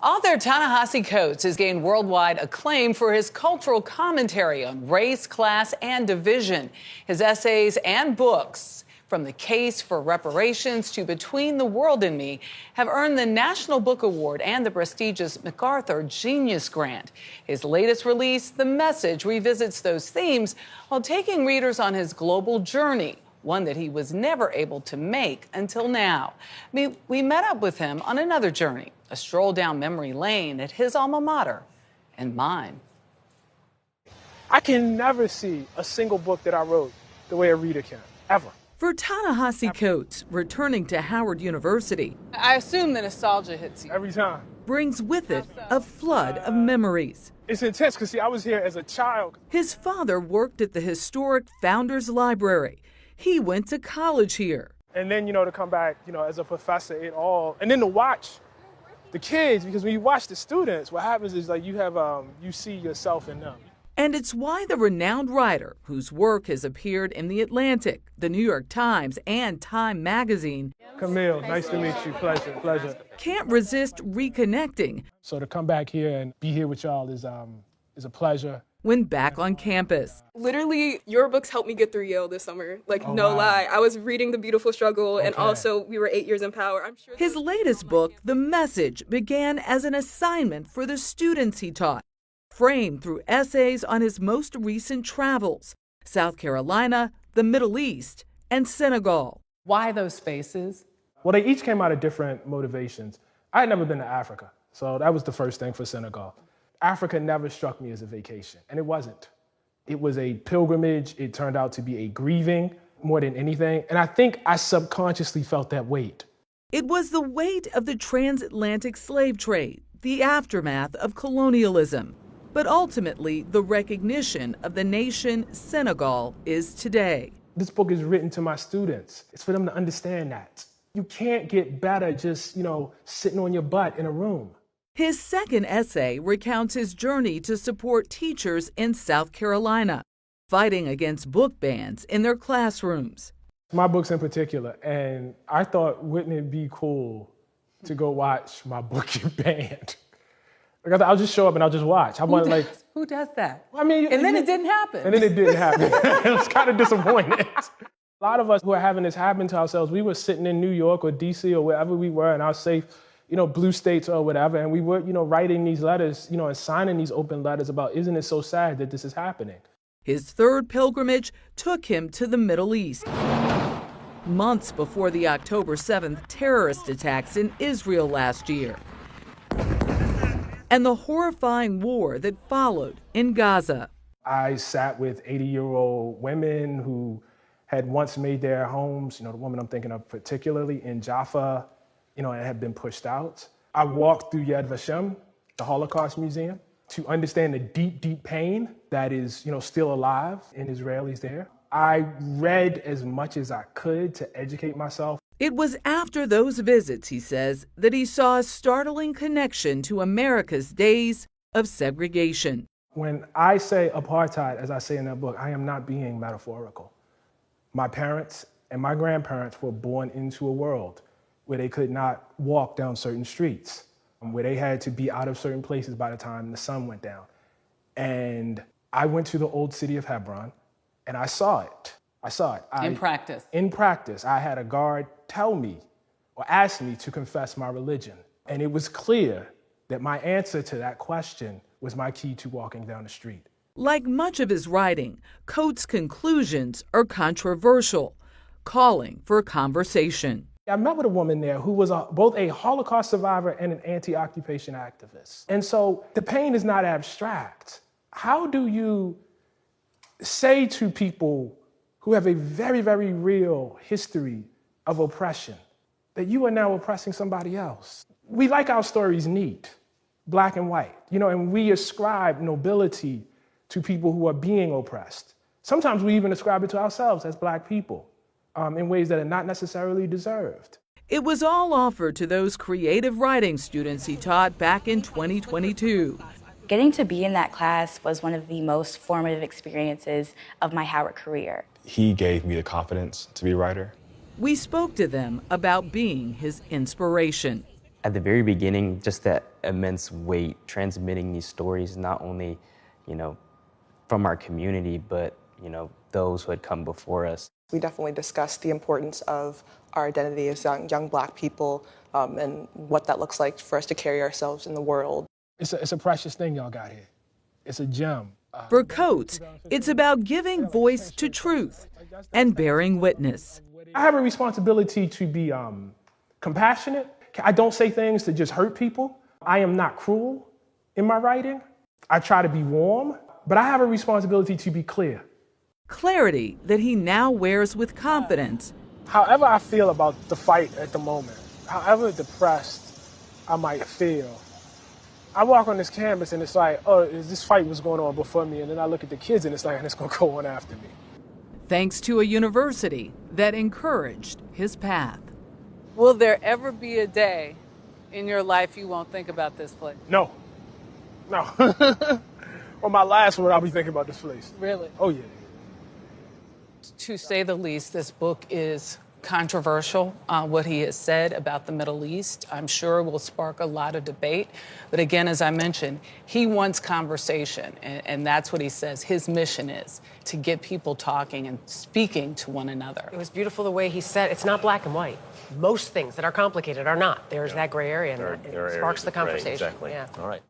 Author Ta-Nehisi Coates has gained worldwide acclaim for his cultural commentary on race, class, and division. His essays and books, from The Case for Reparations to Between the World and Me, have earned the National Book Award and the prestigious MacArthur Genius Grant. His latest release, The Message, revisits those themes while taking readers on his global journey, one that he was never able to make until now. We met up with him on another journey, a stroll down memory lane at his alma mater and mine. I can never see a single book that I wrote the way a reader can, ever. For Ta-Nehisi Coates, returning to Howard University, I assume the nostalgia hits you. Every time. Brings with it a flood of memories. It's intense because, see, I was here as a child. His father worked at the historic Founders Library. He went to college here. And then, to come back, as a professor, and then to watch the kids, because when you watch the students, what happens is like you see yourself in them. And it's why the renowned writer, whose work has appeared in The Atlantic, The New York Times, and Time magazine, Camille, nice to meet you. Pleasure. Can't resist reconnecting. So to come back here and be here with y'all is a pleasure. When back on campus. Literally, your books helped me get through Yale this summer. Lie. I was reading The Beautiful Struggle, and also we were 8 years in power. I'm sure his latest book, The Message, began as an assignment for the students he taught, framed through essays on his most recent travels, South Carolina, the Middle East, and Senegal. Why those spaces? Well, they each came out of different motivations. I had never been to Africa, so that was the first thing for Senegal. Africa never struck me as a vacation, and it wasn't. It was a pilgrimage. It turned out to be a grieving more than anything, and I think I subconsciously felt that weight. It was the weight of the transatlantic slave trade, the aftermath of colonialism, but ultimately the recognition of the nation Senegal is today. This book is written to my students. It's for them to understand that. You can't get better just, sitting on your butt in a room. His second essay recounts his journey to support teachers in South Carolina, fighting against book bans in their classrooms. My books in particular, and I thought, wouldn't it be cool to go watch my book get banned? I'll just show up and I'll just watch. Who does that? I mean, and then it didn't happen. And then it didn't happen. It was kind of disappointing. A lot of us who are having this happen to ourselves, we were sitting in New York or DC or wherever we were in our safe, blue states or whatever, and we were, writing these letters, and signing these open letters about, isn't it so sad that this is happening? His third pilgrimage took him to the Middle East, months before the October 7th terrorist attacks in Israel last year, and the horrifying war that followed in Gaza. I sat with 80-year-old women who had once made their homes, the woman I'm thinking of particularly in Jaffa, and had been pushed out. I walked through Yad Vashem, the Holocaust Museum, to understand the deep, deep pain that is, still alive in Israelis there. I read as much as I could to educate myself. It was after those visits, he says, that he saw a startling connection to America's days of segregation. When I say apartheid, as I say in that book, I am not being metaphorical. My parents and my grandparents were born into a world where they could not walk down certain streets, where they had to be out of certain places by the time the sun went down. And I went to the old city of Hebron, and I saw it. In practice? In practice. I had a guard tell me or ask me to confess my religion. And it was clear that my answer to that question was my key to walking down the street. Like much of his writing, Coates' conclusions are controversial, calling for conversation. I met with a woman there who was both a Holocaust survivor and an anti-occupation activist. And so the pain is not abstract. How do you say to people who have a very, very real history of oppression that you are now oppressing somebody else? We like our stories neat, black and white, and we ascribe nobility to people who are being oppressed. Sometimes we even ascribe it to ourselves as black people. In ways that are not necessarily deserved. It was all offered to those creative writing students he taught back in 2022. Getting to be in that class was one of the most formative experiences of my Howard career. He gave me the confidence to be a writer. We spoke to them about being his inspiration. At the very beginning, just that immense weight transmitting these stories, not only, from our community, but, those who had come before us. We definitely discussed the importance of our identity as young Black people and what that looks like for us to carry ourselves in the world. It's a precious thing y'all got here. It's a gem. For Coates, it's about giving voice to truth and bearing witness. I have a responsibility to be compassionate. I don't say things to just hurt people. I am not cruel in my writing. I try to be warm, but I have a responsibility to be clear. Clarity that he now wears with confidence. However I feel about the fight at the moment, however depressed I might feel, I walk on this campus and it's like, oh, this fight was going on before me, and then I look at the kids and it's like, and it's going to go on after me. Thanks to a university that encouraged his path. Will there ever be a day in your life you won't think about this place? No. On my last one, I'll be thinking about this place. Really? Oh, yeah. To say the least, this book is controversial. What he has said about the Middle East, I'm sure, will spark a lot of debate. But again, as I mentioned, he wants conversation, and that's what he says his mission is, to get people talking and speaking to one another. It was beautiful the way he said it's not black and white. Most things that are complicated are not. There's that gray area, and it sparks the conversation. Exactly. Yeah. All right.